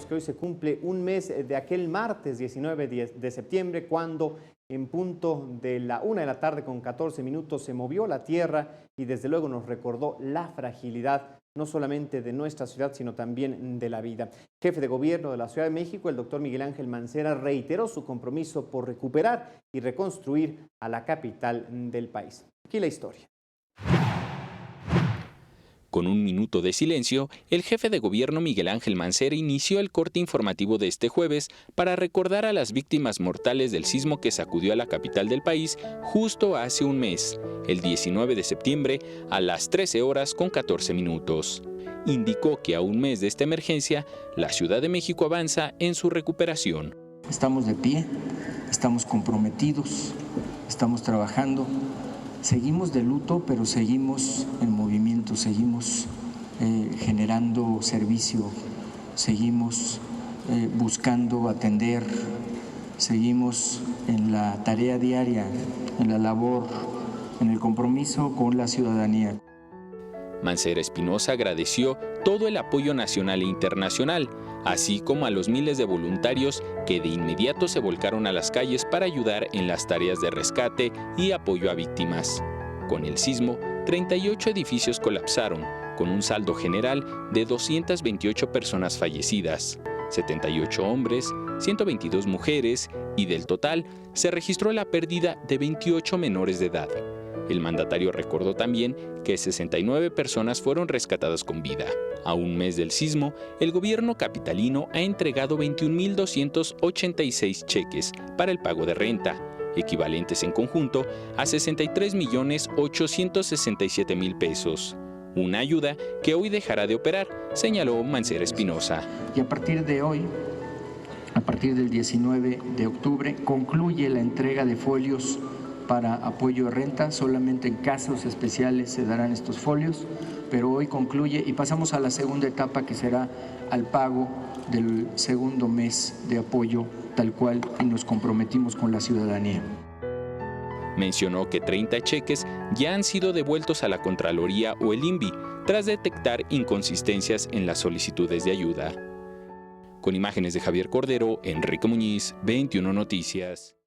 que hoy se cumple un mes de aquel martes 19 de septiembre, cuando en punto de la 1 de la tarde con 14 minutos se movió la tierra y desde luego nos recordó la fragilidad no solamente de nuestra ciudad, sino también de la vida. Jefe de Gobierno de la Ciudad de México, el doctor Miguel Ángel Mancera, reiteró su compromiso por recuperar y reconstruir a la capital del país. Aquí la historia. Con un minuto de silencio, el jefe de gobierno Miguel Ángel Mancera inició el corte informativo de este jueves para recordar a las víctimas mortales del sismo que sacudió a la capital del país justo hace un mes, el 19 de septiembre, a las 13 horas con 14 minutos. Indicó que a un mes de esta emergencia, la Ciudad de México avanza en su recuperación. Estamos de pie, estamos comprometidos, estamos trabajando. Seguimos de luto, pero seguimos en movimiento, seguimos generando servicio, seguimos buscando atender, seguimos en la tarea diaria, en la labor, en el compromiso con la ciudadanía. Mancera Espinosa agradeció todo el apoyo nacional e internacional, así como a los miles de voluntarios que de inmediato se volcaron a las calles para ayudar en las tareas de rescate y apoyo a víctimas. Con el sismo, 38 edificios colapsaron, con un saldo general de 228 personas fallecidas, 78 hombres, 122 mujeres y del total se registró la pérdida de 28 menores de edad. El mandatario recordó también que 69 personas fueron rescatadas con vida. A un mes del sismo, el gobierno capitalino ha entregado 21.286 cheques para el pago de renta, equivalentes en conjunto a 63.867.000 pesos. Una ayuda que hoy dejará de operar, señaló Mancera Espinosa. Y a partir de hoy, a partir del 19 de octubre, concluye la entrega de folios para apoyo de renta. Solamente en casos especiales se darán estos folios, pero hoy concluye y pasamos a la segunda etapa, que será al pago del segundo mes de apoyo, tal cual y nos comprometimos con la ciudadanía. Mencionó que 30 cheques ya han sido devueltos a la Contraloría o el INVI tras detectar inconsistencias en las solicitudes de ayuda. Con imágenes de Javier Cordero, Enrique Muñiz, 21 Noticias.